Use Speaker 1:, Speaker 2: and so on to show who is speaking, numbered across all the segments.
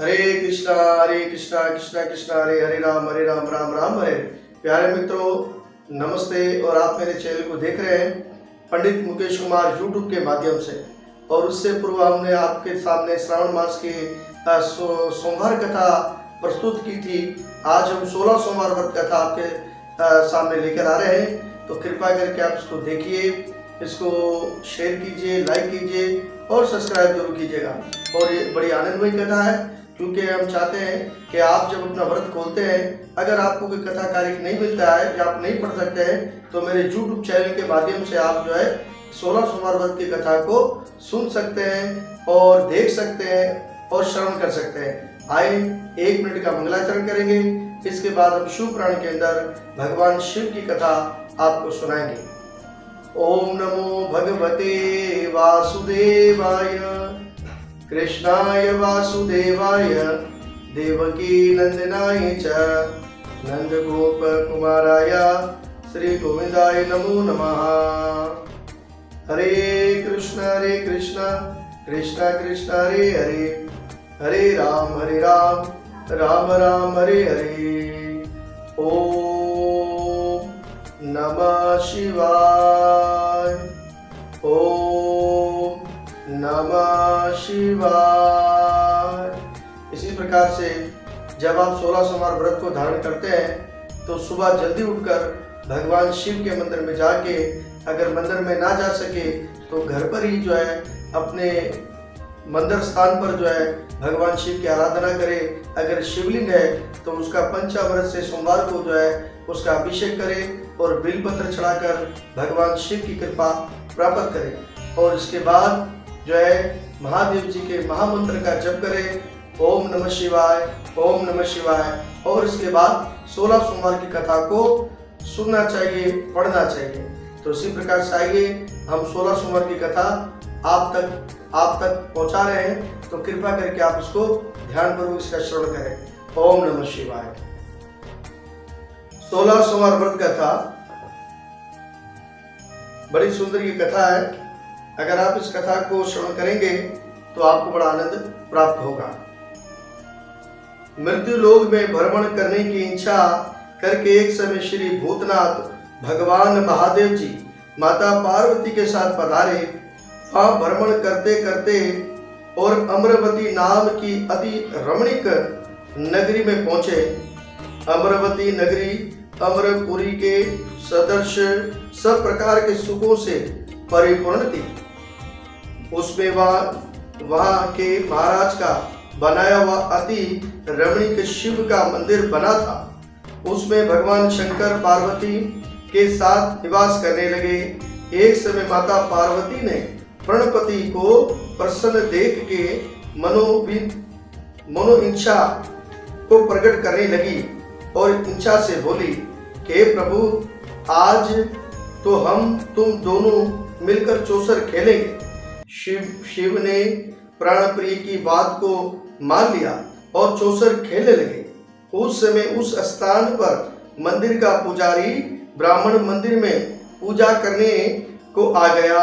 Speaker 1: हरे कृष्णा कृष्णा कृष्णा हरे हरे राम राम राम हरे। प्यारे मित्रों, नमस्ते। और आप मेरे चैनल को देख रहे हैं पंडित मुकेश कुमार यूट्यूब के माध्यम से। और उससे पूर्व हमने आपके सामने श्रावण मास की सोमवार कथा प्रस्तुत की थी। आज हम 16 सोमवार व्रत कथा आपके सामने लेकर आ रहे हैं। तो कृपया करके आप इसको देखिए, इसको शेयर कीजिए, लाइक कीजिए और सब्सक्राइब जरूर कीजिएगा। और ये बड़ी आनंदमयी कथा है, क्योंकि हम चाहते हैं कि आप जब अपना व्रत खोलते हैं, अगर आपको कोई कथा कार्य नहीं मिलता है या आप नहीं पढ़ सकते हैं, तो मेरे YouTube चैनल के माध्यम से आप जो है 16 सोमवार व्रत की कथा को सुन सकते हैं और देख सकते हैं और श्रवण कर सकते हैं। आइए 1 मिनट का मंगलाचरण करेंगे। इसके बाद हम शिव पुराण के अंदर भगवान शिव की कथा आपको सुनाएंगे। ओम नमो भगवते वासुदेवाय कृष्णाय वासुदेवाय देवकी नंदनाय च नंद गोप कुमाराय श्री गोविंदाय नमो नमः। हरे कृष्ण कृष्ण कृष्ण हरे हरे, हरे राम राम राम हरे हरे। ओम नमः शिवाय, ओम नमः शिवाय। इसी प्रकार से जब आप 16 सोमवार व्रत को धारण करते हैं तो सुबह जल्दी उठकर भगवान शिव के मंदिर में जाके, अगर मंदिर में ना जा सके तो घर पर ही जो है अपने मंदिर स्थान पर जो है भगवान शिव की आराधना करें। अगर शिवलिंग है तो उसका पंचामृत से सोमवार को जो है उसका अभिषेक करें और बिलपत्र चढ़ाकर भगवान शिव की कृपा प्राप्त करें। और इसके बाद जो है महादेव जी के महामंत्र का जप करें, ओम नमः शिवाय, ओम नमः शिवाय। और इसके बाद 16 सोमवार की कथा को सुनना चाहिए, पढ़ना चाहिए। तो इसी प्रकार से आइए हम 16 सोमवार की कथा आप तक पहुंचा रहे हैं। तो कृपया करके आप इसको ध्यानपूर्वक इसका श्रवण करें। ओम नमः शिवाय। 16 सोमवार व्रत कथा बड़ी सुंदर ये कथा है। अगर आप इस कथा को श्रवण करेंगे तो आपको बड़ा आनंद प्राप्त होगा। मृत्यु लोक में भ्रमण करने की इच्छा करके एक समय श्री भूतनाथ भगवान महादेव जी माता पार्वती के साथ पधारे। वहां भ्रमण करते करते और अमरावती नाम की अति रमणीक नगरी में पहुंचे। अमरावती नगरी अमरपुरी के सदृश सब प्रकार के सुखों से परिपूर्ण थी। उसमें वहां के महाराज का बनाया हुआ अति रमणीक शिव का मंदिर बना था। उसमें भगवान शंकर पार्वती के साथ निवास करने लगे। एक समय माता पार्वती ने प्रणपति को प्रसन्न देख के मनोइच्छा को प्रकट करने लगी और इच्छा से बोली कि प्रभु, आज तो हम तुम दोनों मिलकर चौसर खेलेंगे। शिव ने प्राणप्रिय की बात को मान लिया और चौसर खेलने लगे। उस समय उस स्थान पर मंदिर का पुजारी ब्राह्मण मंदिर में पूजा करने को आ गया।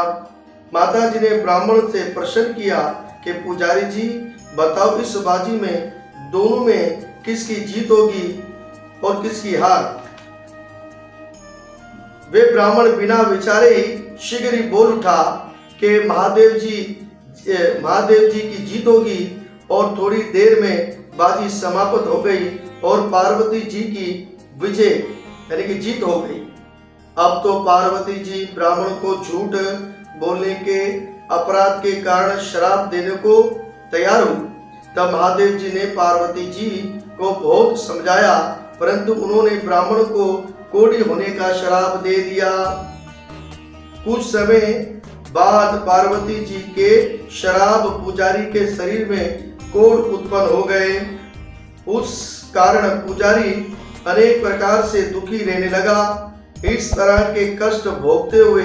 Speaker 1: माता जी ने ब्राह्मण से प्रश्न किया कि पुजारी जी, बताओ इस बाजी में दोनों में किसकी जीत होगी और किसकी हार। वे ब्राह्मण बिना विचारे ही शीघ्र ही बोल उठा कि महादेव जी की जीत होगी। और थोड़ी देर में बाजी समाप्त हो गई और पार्वती जी की विजय यानी कि जीत हो गई। अब तो पार्वती जी ब्राह्मण को झूठ बोलने के अपराध के कारण श्राप देने को तैयार हुई। तब महादेव जी ने पार्वती जी को बहुत समझाया, परंतु उन्होंने ब्राह्मण को कोढ़ी होने का श्राप दे दिया। कुछ समय बाद पार्वती जी के श्राप पुजारी के शरीर में कोढ़ उत्पन्न हो गए। उस कारण पुजारी अनेक प्रकार से दुखी रहने लगा। इस तरह के कष्ट भोगते हुए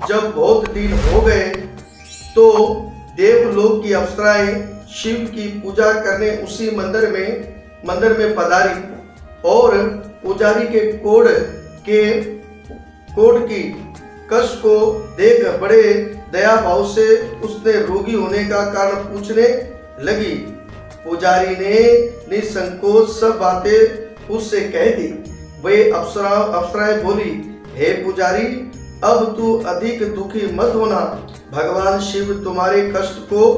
Speaker 1: जब बहुत दिन हो गए तो देवलोक की अप्सराएं शिव की पूजा करने उसी मंदिर में पधारी और पुजारी के कोढ़ की कष्ट को देख बड़े दया भाव से उसने रोगी होने का कारण पूछने लगी। पुजारी ने निसंकोच सब बातें उससे कह दी। वे अप्सराएं बोली, हे पुजारी, अब तू अधिक दुखी मत होना, भगवान शिव तुम्हारे कष्ट को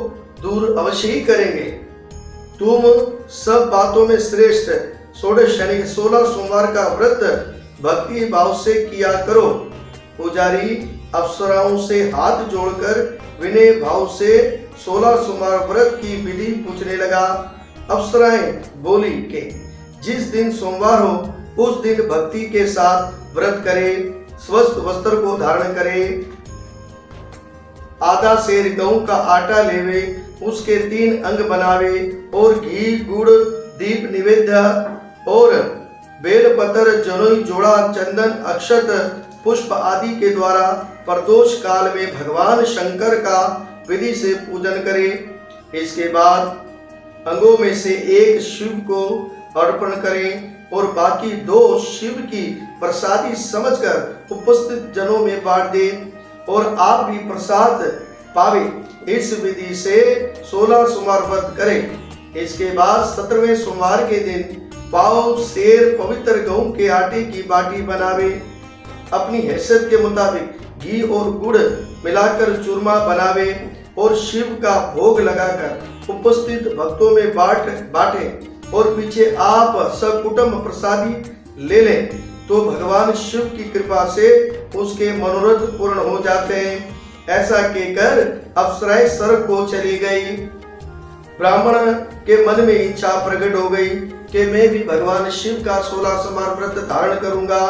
Speaker 1: दूर अवश्य ही करेंगे। तुम सब बातों में श्रेष्ठ षोडश यानी 16 सोमवार का व्रत भक्ति भाव से किया करो। पुजारी अप्सराओं से हाथ जोड़कर विनय भाव से 16 सोमवार व्रत की विधि पूछने लगा। अप्सराएं बोली कि जिस दिन सोमवार हो उस दिन भक्ति के साथ व्रत करे, स्वस्थ वस्त्र को धारण करे, आधा सेर गेहूं का आटा लेवे, उसके 3 अंग बनावे और घी गुड़ दीप निवेद्य और बेलपत्र जनोई जोड़ा चंदन अक्षत पुष्प आदि के द्वारा प्रदोष काल में भगवान शंकर का विधि से पूजन करे। इसके बाद अंगों में से एक शिव को अर्पण करें और बाकी 2 शिव की प्रसादी समझकर उपस्थित जनों में बांट दें और आप भी प्रसाद पावे। इस विधि से 16 सोमवार व्रत करें। इसके बाद 17वें सोमवार के दिन पाव सेर पवित्र गेहूं के आटे की बाटी बनावे, अपनी हैसियत के मुताबिक घी और गुड़ मिलाकर चूरमा बनावे और शिव का भोग लगाकर उपस्थित भक्तों में बांटे और पीछे आप सकुटुंब प्रसादी ले लें तो भगवान शिव की कृपा से उसके मनोरथ पूर्ण हो जाते हैं। ऐसा कहकर अप्सराएं स्वर्ग को चली गई। ब्राह्मण के मन में इच्छा प्रकट हो गई कि मैं भी भगवान शिव का 16 सोमवार व्रत धारण करूंगा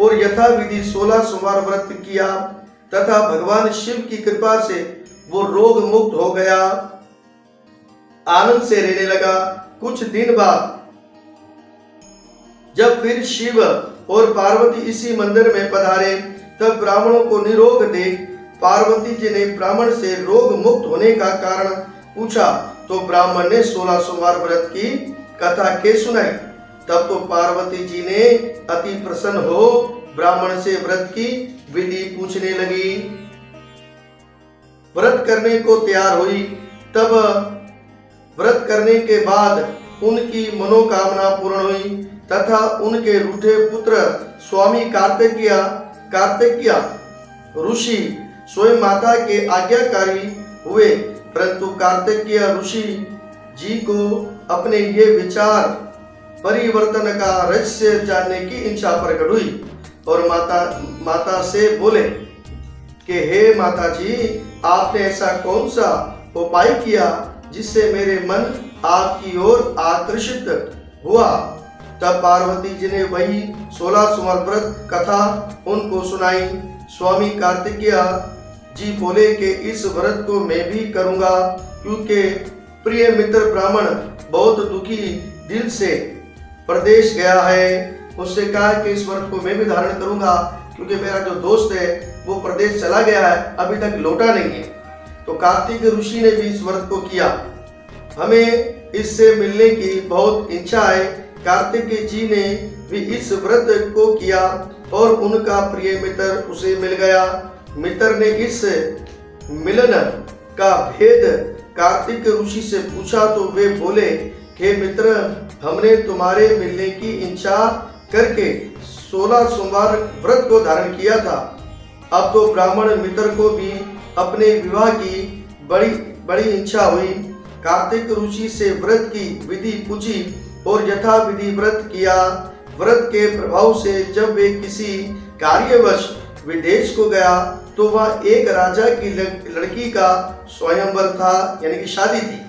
Speaker 1: और यथा विधि 16 सोमवार व्रत किया तथा भगवान शिव की कृपा से वो रोग मुक्त हो गया, आनंद से रहने लगा। कुछ दिन बाद जब फिर शिव और पार्वती इसी मंदिर में पधारे तब ब्राह्मणों को निरोग देख पार्वती जी ने ब्राह्मण से रोग मुक्त होने का कारण पूछा तो ब्राह्मण ने 16 सोमवार व्रत की कथा के सुनाई। तब तो पार्वती जी ने अति प्रसन्न हो ब्राह्मण से व्रत की विधि पूछने लगी। व्रत करने को तैयार हुई। तब व्रत करने के बाद उनकी मनोकामना पूर्ण हुई तथा उनके रूठे पुत्र स्वामी कार्तिकेय ऋषि स्वयं माता के आज्ञाकारी हुए, परंतु कार्तिकेय ऋषि जी को अपने ये विचार परिवर्तन का रहस्य जानने की इच्छा प्रकट हुई और माता से बोले कि हे माता जी, आपने ऐसा कौन सा उपाय किया जिससे मेरे मन आपकी ओर आकर्षित हुआ। तब पार्वती जी ने वही 16 सोमवार व्रत कथा उनको सुनाई। स्वामी कार्तिकेय जी बोले कि इस व्रत को मैं भी करूंगा क्योंकि प्रिय मित्र ब्राह्मण बहुत दुखी दिल से प्रदेश गया है। उससे कहा कि इस व्रत को मैं भी धारण करूंगा क्योंकि मेरा जो दोस्त है वो प्रदेश चला गया है, अभी तक लौटा नहीं है। तो कार्तिक ऋषि ने भी इस व्रत को किया। हमें इससे मिलने की बहुत इच्छा है। कार्तिक जी ने भी इस व्रत को किया और उनका प्रिय मित्र उसे मिल गया। मित्र ने इस मिलन का भेद कार्तिक ऋषि से पूछा तो वे बोले कि मित्र, हमने तुम्हारे मिलने की इच्छा करके 16 सोमवार व्रत को धारण किया था। अब तो ब्राह्मण मित्र को भी अपने विवाह की बड़ी इच्छा हुई। कार्तिक ऋषि से व्रत की विधि पूछी और यथा विधि व्रत किया। व्रत के प्रभाव से जब वे किसी कार्यवश विदेश को गया तो वह एक राजा की लड़की का स्वयंवर था, यानी कि शादी थी।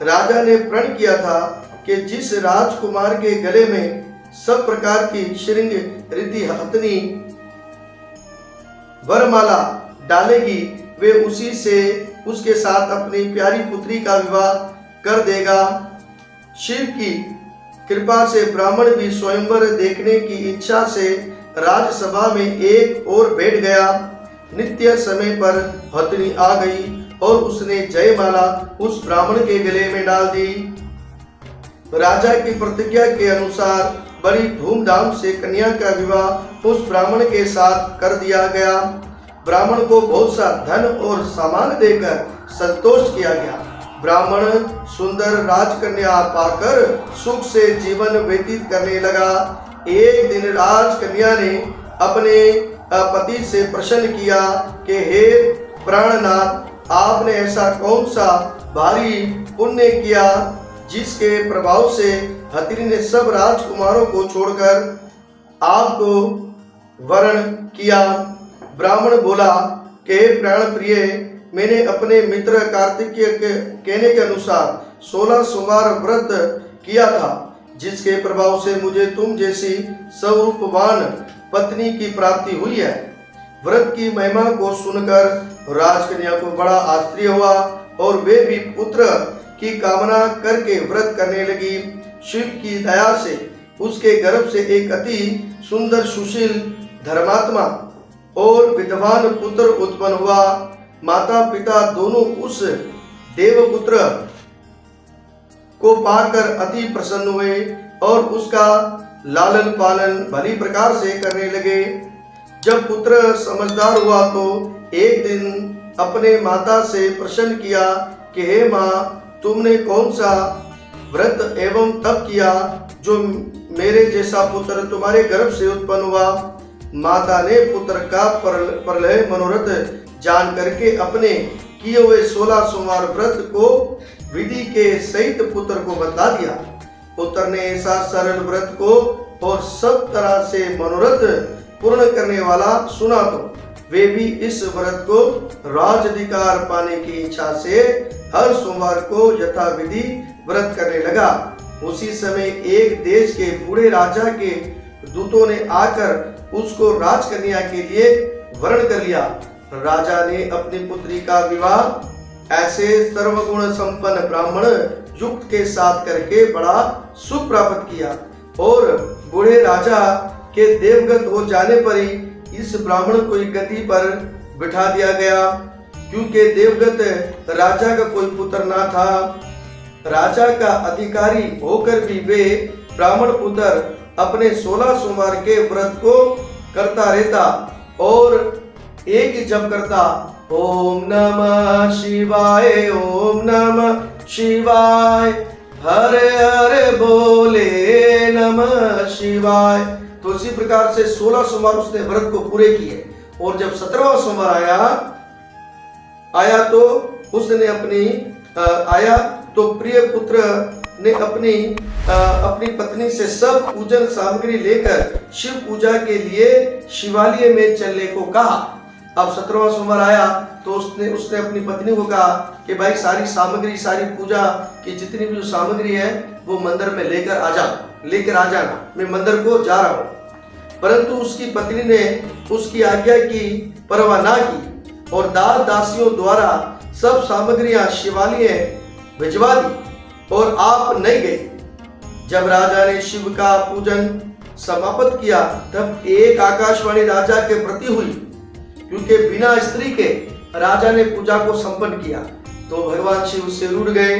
Speaker 1: राजा ने प्रण किया था कि जिस राजकुमार के गले में सब प्रकार की श्रृंग रीति हथनी वरमाला डालेगी वे उसी से उसके साथ अपनी प्यारी पुत्री का विवाह कर देगा। शिव की कृपा से ब्राह्मण भी स्वयंवर देखने की इच्छा से राजसभा में एक और बैठ गया। नित्य समय पर हथनी आ गई और उसने जयमाला उस ब्राह्मण के गले में डाल दी। राजा की प्रतिज्ञा के अनुसार बड़ी धूमधाम से कन्या का विवाह उस ब्राह्मण के साथ कर दिया गया। ब्राह्मण को बहुत सा धन और सामान देकर संतोष किया गया। ब्राह्मण सुंदर राजकन्या पाकर सुख से जीवन व्यतीत करने लगा। एक दिन राजकन्या ने अपने पति से प्रश्न किया कि हे प्राणनाथ, आपने ऐसा कौन सा भारी पुण्य किया जिसके प्रभाव से हथिनी ने सब राजकुमारों को छोड़कर आपको वरण किया। ब्राह्मण बोला कि प्राण प्रिय, मैंने अपने मित्र कार्तिकेय के कहने के अनुसार 16 सोमवार व्रत किया था, जिसके प्रभाव से मुझे तुम जैसी स्वरूपवान पत्नी की प्राप्ति हुई है। व्रत की महिमा को सुनकर राजकन्या को बड़ा आश्चर्य हुआ और वे भी पुत्र की कामना करके व्रत करने लगी। शिव की दया से उसके गर्भ से एक अति सुंदर सुशील धर्मात्मा और विद्वान पुत्र उत्पन्न हुआ। माता पिता दोनों उस देवपुत्र को पाकर अति प्रसन्न हुए और उसका लालन पालन भली प्रकार से करने लगे। जब पुत्र समझदार हुआ तो एक दिन अपने माता से प्रश्न किया कि हे माँ, तुमने कौन सा व्रत एवं तप किया जो मेरे जैसा पुत्र तुम्हारे गर्भ से उत्पन्न हुआ। माता ने पुत्र का प्रलय मनोरथ जान करके अपने किए हुए 16 सोमवार व्रत को विधि के सहित पुत्र को बता दिया। पुत्र ने ऐसा सरल व्रत को और सब तरह से मनोरथ पूर्ण करने वाला सुना तो वे भी इस व्रत को राजाधिकार पाने की इच्छा से हर सोमवार को यथाविधि व्रत करने लगा। उसी समय एक देश के बूढ़े राजा के दूतों ने आकर उसको राजकन्या के लिए वर्ण कर लिया। राजा ने अपनी पुत्री का विवाह ऐसे सर्वगुण संपन्न ब्राह्मण युक्त के साथ करके बड़ा सुख प्राप्त किया और बूढ़े राजा के देवगत हो जाने पर ही इस ब्राह्मण को गद्दी पर बिठा दिया गया, क्योंकि देवगत राजा का कोई पुत्र ना था। राजा का अधिकारी होकर भी वे ब्राह्मण पुत्र अपने 16 सोमवार के व्रत को करता रहता और एक ही जप करता, ओम नमः शिवाय, ओम नमः शिवाय, हरे हरे बोले नमः शिवाय। तो इसी प्रकार से 16 सोमवार उसने व्रत को पूरे किए और जब 17वां सोमवार आया तो उसने तो प्रिय पुत्र ने अपनी पत्नी से सब पूजन सामग्री लेकर शिव पूजा के लिए शिवालय में चलने को कहा। अब 17वां सोमवार आया तो उसने अपनी पत्नी को कहा कि भाई सारी सामग्री, सारी पूजा की जितनी भी सामग्री है वो मंदिर में लेकर आ जाना, मैं मंदिर को जा रहा हूँ। परंतु उसकी पत्नी ने उसकी आज्ञा की परवाह ना की और दास दासियों द्वारा सब सामग्रियां शिवालय भिजवा दी और आप नहीं गए। जब राजा ने शिव का पूजन समाप्त किया तब एक आकाशवाणी राजा के प्रति हुई, क्योंकि बिना स्त्री के राजा ने पूजा को संपन्न किया। तो भगवान शिव उससे रूठ गए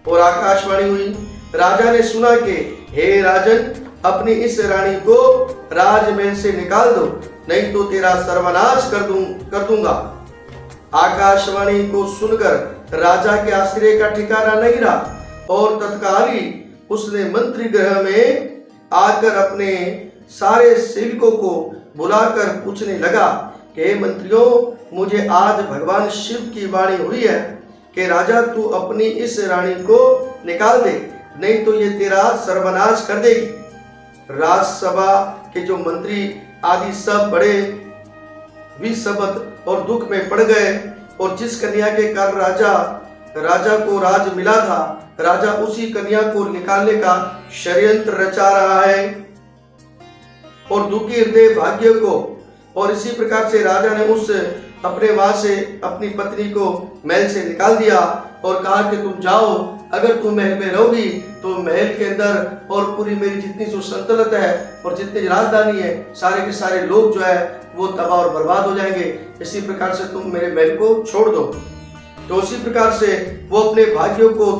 Speaker 1: और आकाशवाणी हुई। राजा ने सुना कि हे राजन, अपनी इस रानी को राजमहल से निकाल दो, नहीं तो तेरा सर्वनाश कर दूंगा। आकाशवाणी को सुनकर राजा के आश्चर्य का ठिकाना नहीं रहा और तत्काल ही उसने मंत्री गृह में आकर अपने सारे सेवकों को बुलाकर पूछने लगा कि मंत्रियों, मुझे आज भगवान शिव की वाणी हुई है कि राजा तू अपनी इस रानी को निकाल दे, नहीं तो ये तेरा सर्वनाश कर देगी। राजसभा के जो मंत्री आदि सब बड़े विषबत और दुख में पड़ गए और जिस कन्या के कारण राजा को राज मिला था, राजा उसी कन्या को निकालने का षड्यंत्र रचा रहा है और दुखी हृदय भाग्य को। और इसी प्रकार से राजा ने अपने वहां से अपनी पत्नी को महल से निकाल दिया और कहा कि तुम जाओ, अगर तुम महल में रहोगी तो महल के अंदर और पूरी मेरी जितनी जो सल्तनत है और जितनी राजधानी है, सारे के सारे लोग जो है वो तबाह और बर्बाद हो जाएंगे। इसी प्रकार से तुम मेरे महल को छोड़ दो। तो उसी प्रकार से वो अपने भाग्यों को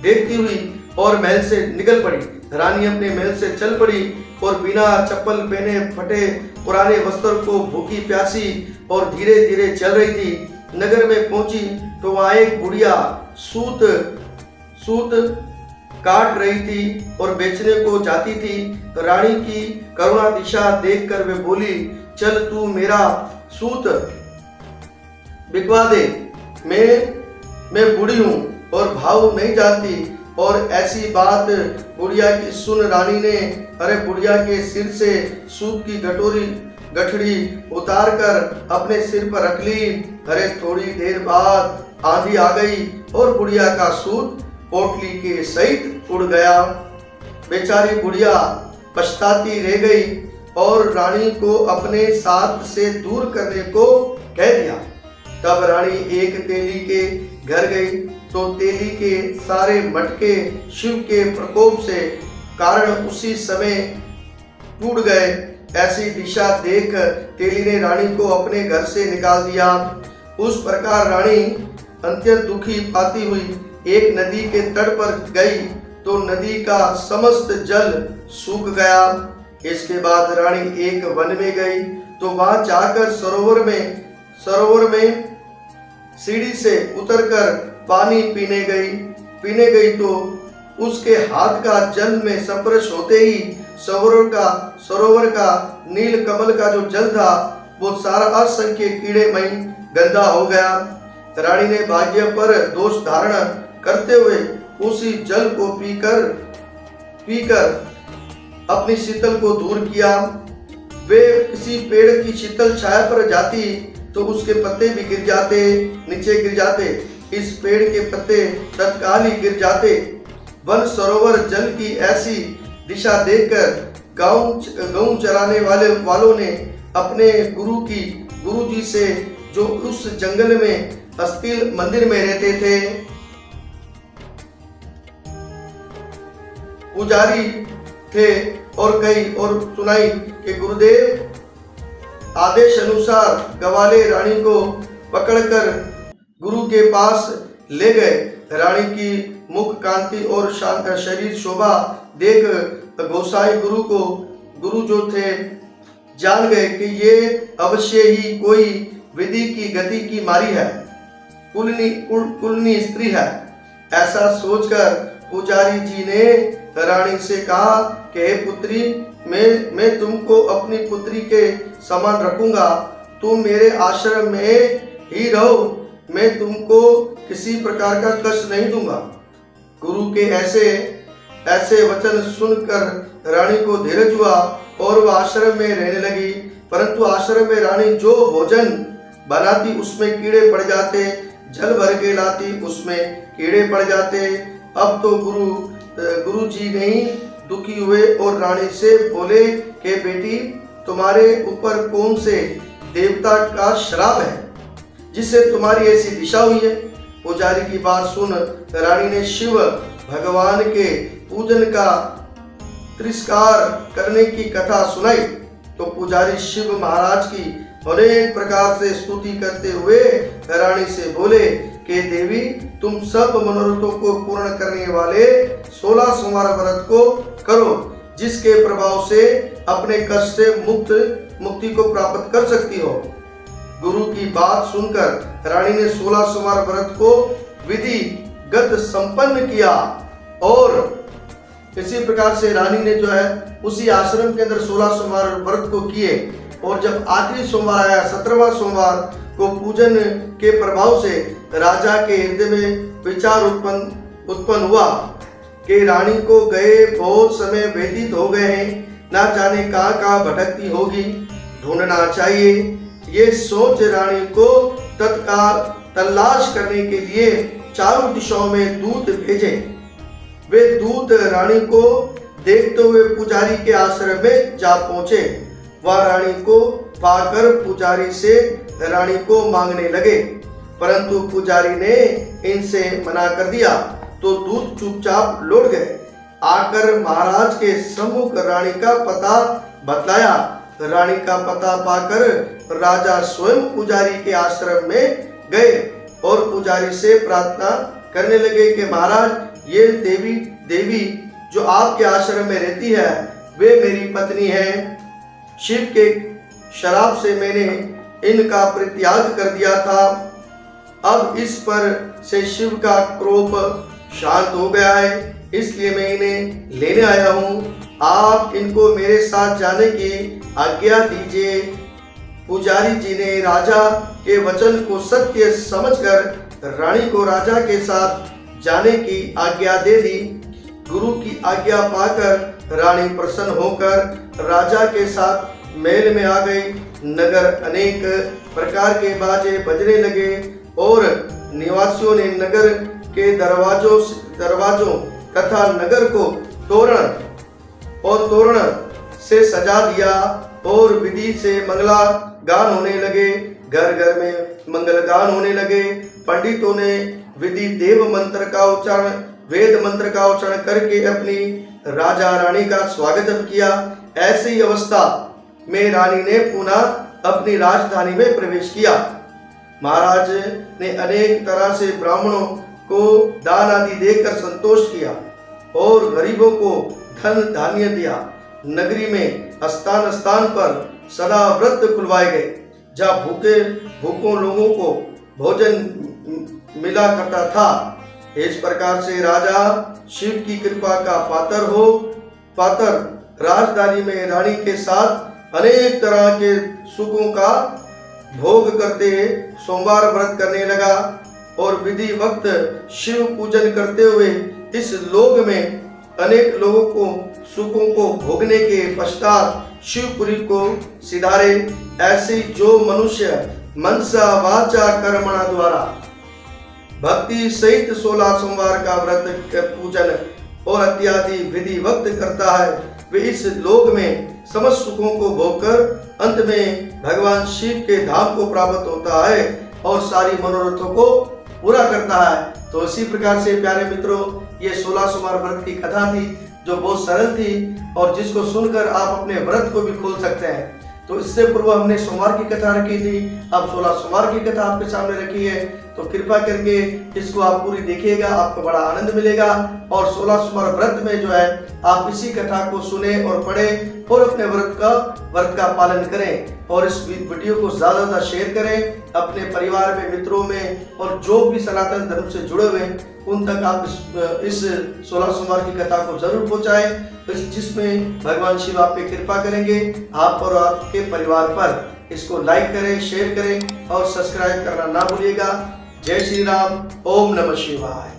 Speaker 1: देखती हुई और महल से निकल पड़ी। रानी अपने महल से चल पड़ी और बिना चप्पल पहने फटे पुराने वस्त्र को भूखी प्यासी और धीरे धीरे चल रही थी। नगर में पहुंची तो वहां एक बुढ़िया सूत सूत काट रही थी और बेचने को जाती थी। रानी की करुणा दिशा देखकर वे बोली, चल तू मेरा सूत बिकवा दे। मैं बूढ़ी हूँ और भाव नहीं जानती। और ऐसी बात बुढ़िया की सुन रानी ने बुढ़िया के सिर से सूत की गठड़ी उतार कर अपने सिर पर रख ली। थोड़ी देर बाद आंधी आ गई और बुढ़िया का सूत पोटली के सहित उड़ गया। बेचारी बुढ़िया पछताती रह गई और रानी को अपने साथ से दूर करने को कह दिया। तब रानी एक तेली के घर गई तो तेली के सारे मटके शिव के प्रकोप से कारण उसी समय टूट गए। ऐसी दिशा देख तेली ने रानी को अपने घर से निकाल दिया। उस प्रकार रानी अत्यंत दुखी पाती हुई एक नदी के तट पर गई तो नदी का समस्त जल सूख गया। इसके बाद रानी एक वन में गई तो वहां जाकर सरोवर में सीढ़ी से उतरकर पानी पीने गई तो उसके हाथ का जल में स्पर्श होते ही सरोवर का नील कमल का जो जल था वो सारा असंख्य कीड़े मई गंदा हो गया। रानी ने भाग्य पर दोष धारण करते हुए उसी जल को पीकर अपनी शीतल को दूर किया। वे किसी पेड़ की शीतल छाया पर जाती तो उसके पत्ते भी नीचे गिर जाते। इस पेड़ के पत्ते तत्काल ही गिर जाते। वन सरोवर जल की ऐसी दिशा देखकर गऊ चराने वालों ने अपने गुरु जी से, जो उस जंगल में अस्थिल मंदिर में रहते थे, पुजारी थे, और कही और सुनाई कि गुरुदेव आदेश अनुसार गवाले रानी को पकड़कर गुरु के पास ले गए। रानी की मुख कांति और शरीर शोभा देख गोसाई गुरु जो थे जान गए कि ये अवश्य ही कोई विधि की गति की मारी है, कुलनी स्त्री है। ऐसा सोचकर पुजारी जी ने रानी से कहा कि हे पुत्री, मैं तुमको अपनी पुत्री के समान रखूंगा। तुम मेरे आश्रम में ही रहो, मैं तुमको किसी प्रकार का कष्ट नहीं दूंगा। गुरु के ऐसे वचन सुनकर रानी को धीरज हुआ और वह आश्रम में रहने लगी। परंतु आश्रम में रानी जो भोजन बनाती उसमें कीड़े पड़ जाते, जल भर के लाती उसमें कीड़े पड़ जाते। अब तो गुरु जी नहीं दुखी हुए और रानी से बोले कि बेटी, तुम्हारे ऊपर कौन से देवता का श्राप है जिससे तुम्हारी ऐसी दिशा हुई है। पुजारी की बात सुन रानी ने शिव भगवान के पूजन का तिरस्कार करने की कथा सुनाई तो पुजारी शिव महाराज की अनेक प्रकार से स्तुति करते हुए रानी से बोले कि देवी, तुम सब मनोरथों को पूर्ण करने वाले 16 सोमवार व्रत को करो, जिसके प्रभाव से अपने कष्ट से मुक्ति को प्राप्त कर सकती हो। गुरु की बात सुनकर रानी ने 16 सोमवार व्रत को विधिगत संपन्न किया और इसी प्रकार से रानी ने जो है उसी आश्रम के अंदर 16 सोमवार व्रत को किए। और जब आखिरी सोमवार आया, 17वां सोमवार को पूजन के प्रभाव से राजा के हृदय में विचार उत्पन्न हुआ कि रानी को गए बहुत समय व्यतीत हो गए हैं, ना जाने कहाँ भटकती होगी, ढूंढना चाहिए। ये सोच रानी को तत्काल तलाश करने के लिए चारों दिशाओं में दूत भेजे। वे दूत रानी को देखते हुए पुजारी के आश्रम में जा पहुंचे। वह रानी को पाकर पुजारी से रानी को मांगने लगे, परंतु पुजारी ने इनसे मना कर दिया तो दूत चुपचाप लौट गए। आकर महाराज के सम्मुख रानी का पता बतलाया। रानी का पता पाकर राजा स्वयं पुजारी के आश्रम में गए और पुजारी से प्रार्थना करने लगे कि महाराज, ये देवी जो आपके आश्रम में रहती है वे मेरी पत्नी है। शिव के शराब से मैंने इनका परित्याग कर दिया था। अब इस पर से शिव का क्रोध शांत हो गया है, इसलिए मैं इन्हें लेने आया हूँ। आप इनको मेरे साथ जाने की आज्ञा दीजिए। पुजारी जी ने राजा के वचन को सत्य समझकर रानी को राजा के साथ जाने की आज्ञा दे दी। गुरु की आज्ञा पाकर रानी प्रसन्न होकर राजा के साथ महल में आ गई। नगर अनेक प्रकार के बाजे बजने लगे और निवासियों ने नगर के दरवाजों तथा नगर को तोरण से सजा दिया और विधि से मंगला गान होने लगे। घर घर में मंगल गान होने लगे। पंडितों ने विधि वेद मंत्र का उच्चारण करके अपनी राजा रानी का स्वागत किया। ऐसी अवस्था में रानी ने पुनः अपनी राजधानी में प्रवेश किया। महाराज ने अनेक तरह से ब्राह्मणों को दान आदि देकर संतोष किया और गरीबों को धन धान्य दिया। नगरी में स्थान स्थान पर सदा व्रत खुलवाए गए, जहाँ भूखों लोगों को भोजन मिला करता था। इस प्रकार से राजा शिव की कृपा का पात्र राजधानी में रानी के साथ अनेक तरह के सुखों का भोग करते सोमवार व्रत करने लगा और विधि वक्त शिव पूजन करते हुए इस लोक में अनेक लोगों को सुखों को भोगने के पश्चात शिवपुरी को सिधारे। ऐसे जो मनुष्य मनसा वाचा कर्मणा द्वारा भक्ति सहित 16 सोमवार का व्रत पूजन और इत्यादि विधि वक्त करता है, वे इस लोक में समस्त सुखों को भोगकर अंत में भगवान शिव के धाम को प्राप्त होता है और सारी मनोरथों को पूरा करता है। तो इसी प्रकार से प्यारे मित्रों, ये 16 सोमवार व्रत की कथा थी जो बहुत सरल थी और जिसको सुनकर आप अपने व्रत को भी खोल सकते हैं। तो इससे पूर्व हमने सोमवार की कथा रखी थी, अब 16 सोमवार की कथा आपके सामने रखी है। तो कृपा करके इसको आप पूरी देखिएगा, आपको बड़ा आनंद मिलेगा। और 16 सोमवार व्रत में जो है आप इसी कथा को सुने और पढ़े और अपने व्रत का पालन करें और इस वीडियो को ज्यादा शेयर करें अपने परिवार में, मित्रों में, और जो भी सनातन धर्म से जुड़े हुए उन तक आप इस 16 सोमवार की कथा को जरूर पहुंचाएं, जिसमें भगवान शिव आप पे कृपा करेंगे, आप और आपके परिवार पर। इसको लाइक करें, शेयर करें और सब्सक्राइब करना ना भूलिएगा। जय श्री राम। ओम नमः शिवाय।